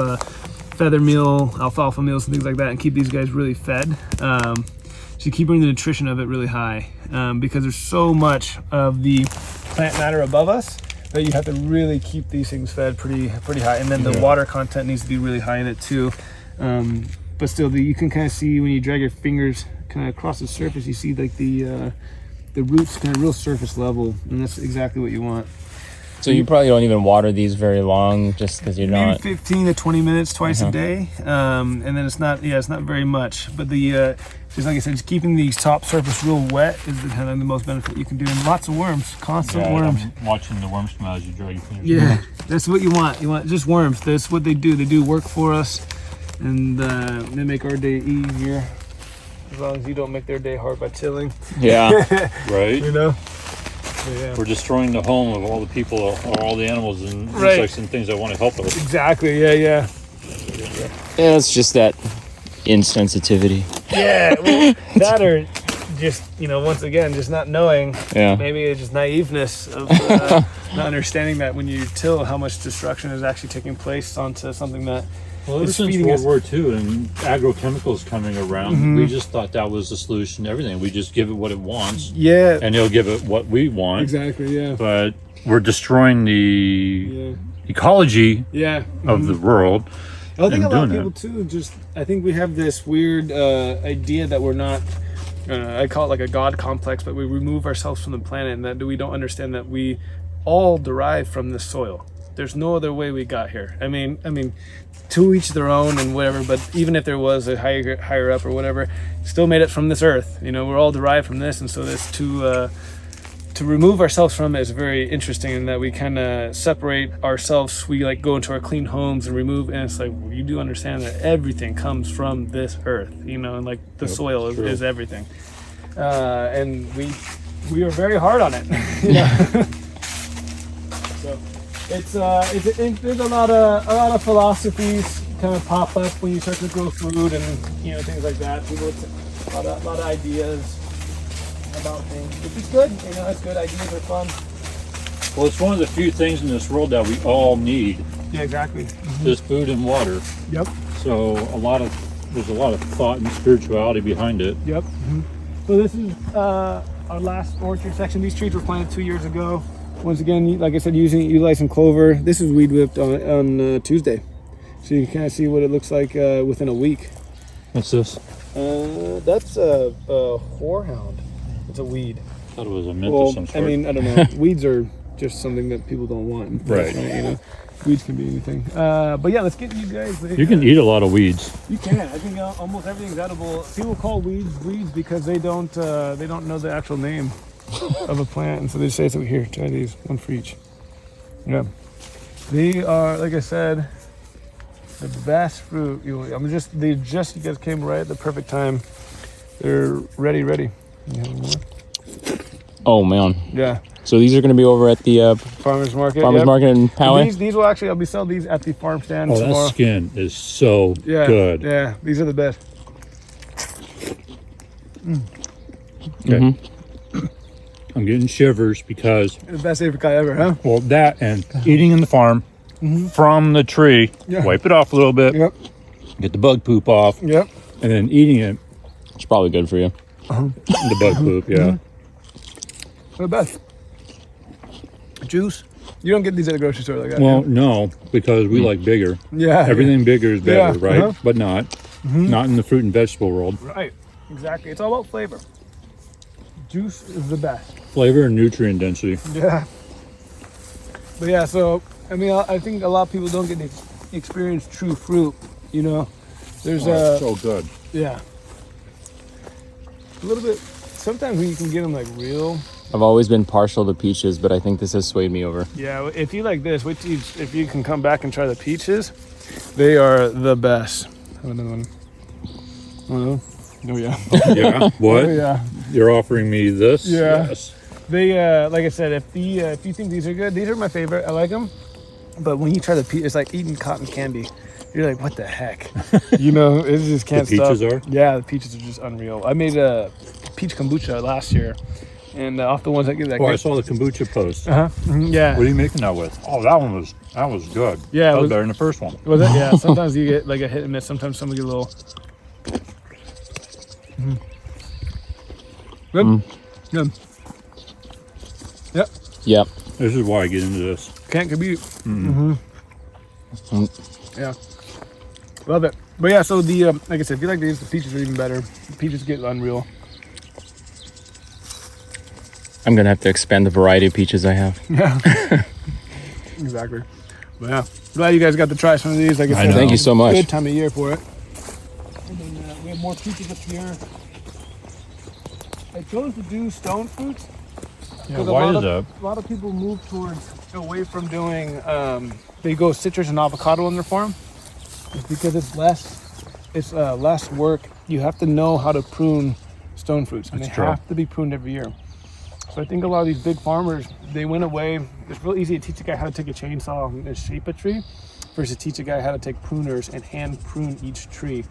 feather meal, alfalfa meals, and things like that, and keep these guys really fed. So keeping the nutrition of it really high, because there's so much of the plant matter above us that you have to really keep these things fed pretty high, and then the water content needs to be really high in it too. But still, you can kind of see when you drag your fingers kind of across the surface, you see like the roots kind of real surface level, and that's exactly what you want. So you probably don't even water these very long, just because you're Maybe not 15 to 20 minutes twice a day, and then it's not very much. But just like I said, just keeping the top surface real wet is kind of the most benefit you can do. And lots of worms, constant worms. I'm watching the worms come out as you drag your fingers. Yeah, that's what you want. You want just worms. That's what they do. They do work for us, and they make our day easier. As long as you don't make their day hard by tilling. Yeah. Right. You know? Yeah. We're destroying the home of all the people, or all the animals and insects and things that want to help us. Exactly. Yeah. Yeah, it's just that insensitivity. Yeah. Well, that or just once again, just not knowing. Yeah. Maybe it's just naiveness of not understanding that when you till, how much destruction is actually taking place onto something that. Well, ever is since feeding World us. War II and agrochemicals coming around, we just thought that was the solution to everything. We just give it what it wants, Yeah. and it'll give it what we want. Exactly. Yeah. But we're destroying the ecology Yeah. of the world. I think a lot of doing people too. I think we have this weird idea that we're not. I call it like a God complex, but we remove ourselves from the planet, and that we don't understand that we all derive from this soil. There's no other way we got here. I mean, to each their own and whatever. But even if there was a higher up or whatever, still made it from this earth. We're all derived from this, and so this to remove ourselves from it is very interesting in that we kind of separate ourselves. We like go into our clean homes and remove, and it's like, well, you do understand that everything comes from this earth, and like the soil is everything. And we are very hard on it. So there's a lot of philosophies kind of pop up when you start to grow food and things like that. People a lot of ideas about things, which is good. It's good. Ideas are fun. Well, it's one of the few things in this world that we all need. Yeah, exactly. Is food and water. Yep. So there's a lot of thought and spirituality behind it. Yep. So this is our last orchard section. These trees were planted 2 years ago. Once again, like I said, utilizing clover. This is weed whipped on Tuesday, so you can kind of see what it looks like within a week. What's this? That's a horehound. It's a weed. I thought it was a mint of some sort. I don't know. Weeds are just something that people don't want. Right. Weeds can be anything. But yeah, let's get you guys. You can eat a lot of weeds. You can. I think almost everything's edible. People call weeds because they don't know the actual name of a plant, and so they say, so here, try these, one for each. Yeah. They are, like I said, the best fruit. You guys came right at the perfect time. They're ready. You have more? Oh man. Yeah. So these are going to be over at the Farmers market. market in Poway. These will actually, I'll be selling these at the farm stand tomorrow. That skin is so good. Yeah, these are the best. Okay. I'm getting shivers because The best apricot ever, huh? well, that and eating in the farm from the tree. Yeah. Wipe it off a little bit. Yep. Get the bug poop off. Yep. and then eating it, It's probably good for you. the bug poop, yeah. They're the best. Juice. You don't get these at the grocery store like that. Well, no, because we like bigger. Yeah. Everything bigger is better, Yeah, right? But not. Not in the fruit and vegetable world. Right. Exactly. It's all about flavor. Juice is the best. Flavor and nutrient density. Yeah. But yeah, so I mean, I think a lot of people don't get to experience true fruit. You know, there's Oh, so good. yeah, a little bit. Sometimes when you can get them like real. I've always been partial to peaches, but I think this has swayed me over. Yeah, if you like this, wait till if you can come back and try the peaches, they are the best. Have another one. Oh yeah. Yeah. What? Oh yeah. You're offering me this? Yeah. Yes. They like I said, if you think these are good, these are my favorite. I like them. But when you try the peach, it's like eating cotton candy. You're like, what the heck? You know, it just can't The peaches are? Yeah, the peaches are just unreal. I made a peach kombucha last year, and off the ones that get that. Oh, I saw the kombucha post. Yeah. What are you making that with? Oh, that was good. Yeah, that was better than the first one. Was it? Yeah. Sometimes you get like a hit and miss. Sometimes some get a little. Good. Good. Yep. Yep. This is why I get into this. Can't compete. Yeah. Love it. But yeah, so the like I said, if you like these, the peaches are even better. The peaches get unreal. I'm gonna have to expand the variety of peaches I have. Yeah. Exactly. But yeah, glad you guys got to try some of these. Like I said, know. Thank you so much. Good time of year for it. And then we have more peaches up here. I chose to do stone fruits. Yeah, 'Cause why is that? A lot of people move away from doing. They go citrus and avocado on their farm. It's because it's less work. You have to know how to prune stone fruits, and That's they true. have to be pruned every year. So I think a lot of these big farmers, they went away. It's real easy to teach a guy how to take a chainsaw and shape a tree, versus teach a guy how to take pruners and hand prune each tree.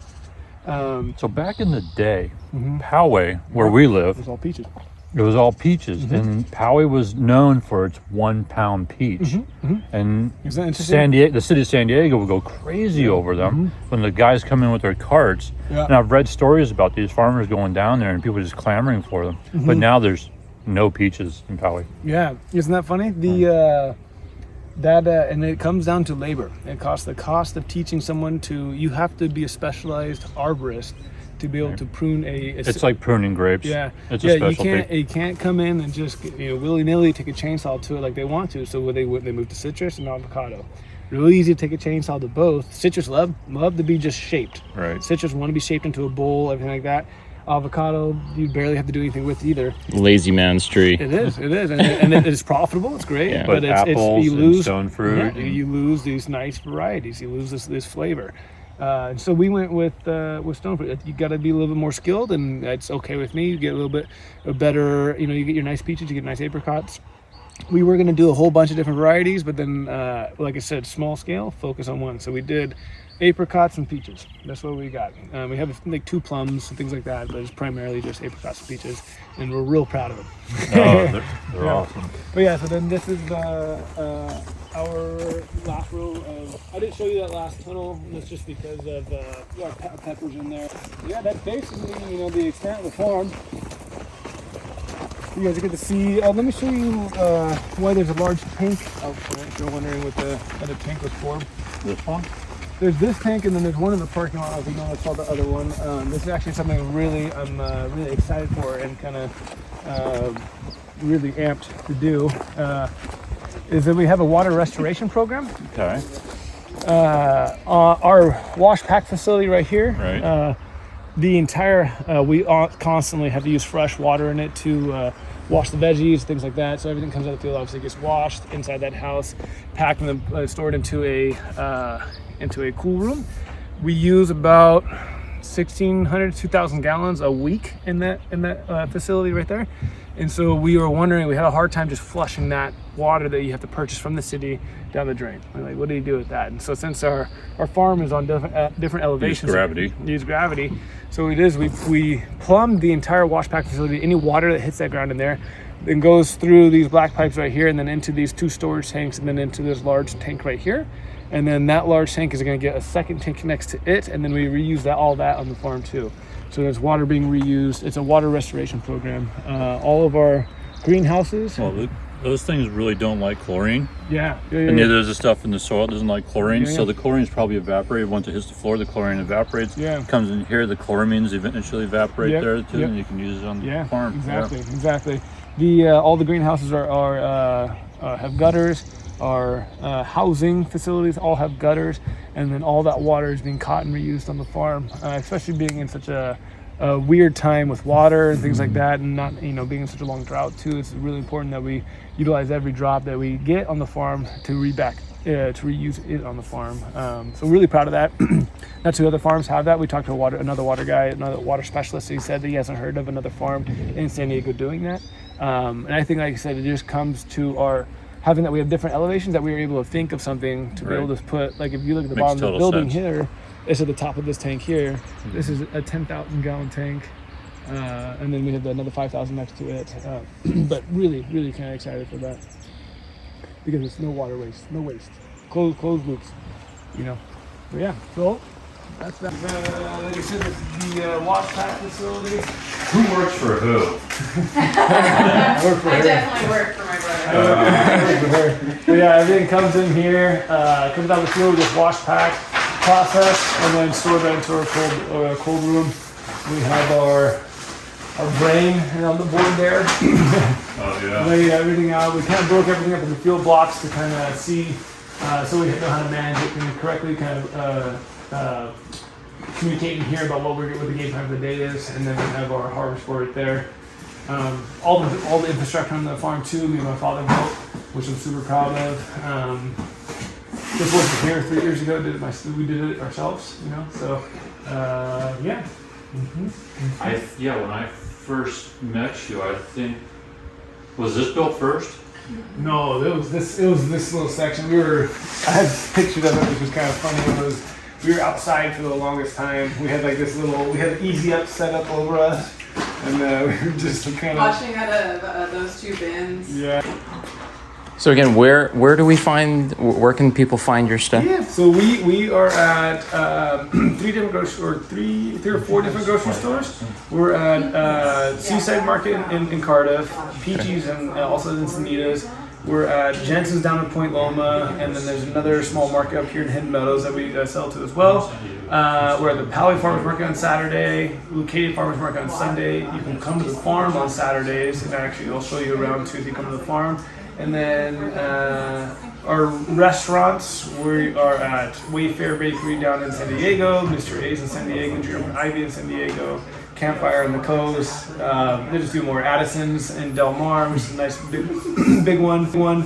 So back in the day, Poway, where we live, It was all peaches. it was all peaches, and Poway was known for its 1 pound peach. And Is that interesting? the city of San Diego would go crazy over them when the guys come in with their carts. Yeah. And I've read stories about these farmers going down there and people just clamoring for them. But now there's no peaches in Poway. Yeah, isn't that funny? The and it comes down to labor. The cost of teaching someone you have to be a specialized arborist to be able to prune It's like pruning grapes. yeah, It's yeah. a specialty. You can't come in and just willy-nilly take a chainsaw to it like they want to. So they move to citrus and avocado. Really easy to take a chainsaw to both. Citrus love to be just shaped. Right. Citrus want to be shaped into a bowl, everything like that. Avocado, you barely have to do anything with either. Lazy man's tree. It is, and it is profitable. It's great, Yeah. But it's apples you and lose stone fruit. you lose these nice varieties. You lose this flavor. So we went with stone fruit. You got to be a little bit more skilled, and it's okay with me. You get a little bit better. You get your nice peaches, you get nice apricots. We were going to do a whole bunch of different varieties, but then, like I said, small scale, focus on one. So we did apricots and peaches. That's what we got. We have like 2 plums and things like that, but it's primarily just apricots and peaches, and we're real proud of them. Oh, they're awesome. But yeah, so then this is our last row of. I didn't show you that last tunnel. That's just because of our peppers in there. Yeah, that's basically the extent of the farm. You guys get to see. Let me show you why there's a large tank out front. If you're wondering what the tank was for. This one? There's this tank, and then there's one in the parking lot. As you know, that's all the other one. This is actually something I'm really excited for and kind of really amped to do. Is that we have a water restoration program. Okay. Our wash pack facility right here. Right. The entire we constantly have to use fresh water in it to wash the veggies, things like that. So everything comes out of the field obviously gets washed inside that house, packed and then stored into a cool room. We use about 1,600 to 2,000 gallons a week in that facility right there. And so we were wondering, we had a hard time just flushing that water that you have to purchase from the city down the drain. We're like, what do you do with that? And so since our farm is on different elevations, use gravity. So it is, we plumbed the entire wash pack facility. Any water that hits that ground in there then goes through these black pipes right here and then into these 2 storage tanks and then into this large tank right here. and then that large tank is going to get a second tank next to it, and then we reuse all that on the farm too. So there's water being reused. It's a water restoration program. All of our greenhouses. Well, those things really don't like chlorine. Yeah. And neither does the stuff in the soil doesn't like chlorine. Yeah. So the chlorine is probably evaporated. Once it hits the floor, the chlorine evaporates. Yeah. Comes in here, the chloramines eventually evaporate Yep. there too, Yep. and you can use it on the Yeah, farm. exactly. The all the greenhouses have gutters. Our housing facilities all have gutters, and then all that water is being caught and reused on the farm. Especially being in such a weird time with water and things like that, and not being in such a long drought too. It's really important that we utilize every drop that we get on the farm to reuse it on the farm. So really proud of that. Not too other farms have that. We talked to another water specialist. He said that he hasn't heard of another farm in San Diego doing that. And I think, like I said, it just comes to our having that we have different elevations, that we were able to think of something to be able to put, like if you look at the bottom of the building here, it's at the top of this tank here. This is a 10,000 gallon tank. And then we have another 5,000 next to it. But really, really kind of excited for that. Because it's no water waste, no waste. Closed loops, But yeah, so that's that. Like I said, it's the wash pack facility. Who works for who? I work for her. I definitely work for my brother. I work for her. But yeah, everything comes in here, comes out of the field, gets wash packed, processed, and then stored into our cold room. We have our brain on the board there. Oh yeah. Lay everything out. We kind of broke everything up into field blocks to kind of see, so we know how to manage it correctly. Kind of communicate in here about what the game time of the day is, and then we have our harvest board right there. All the infrastructure on the farm too. Me and my father built, which I'm super proud of. This wasn't here 3 years ago. We did it ourselves, So yeah. When I first met you, I think was this built first? No, it was this little section. I had pictures of it, which was kind of funny. We were outside for the longest time. We had we had an easy up set up over us, and we were just kind of Watching out of those two bins. Yeah. So again, where can people find your stuff? Yeah. So we are at three or four different grocery stores. We're at Seaside Market in Cardiff, Peachy's, and also in Encinitas. We're at Jensen's down in Point Loma, and then there's another small market up here in Hidden Meadows that we sell to as well. We're at the Poway Farmers Market on Saturday, Lucady Farmers Market on Sunday. You can come to the farm on Saturdays, and actually I'll show you around too if you come to the farm. And then our restaurants, we are at Wayfair Bakery down in San Diego, Mr. A's in San Diego, German Ivy in San Diego, Campfire in the Coast. They just do more Addison's in Del Mar, which is a nice big one.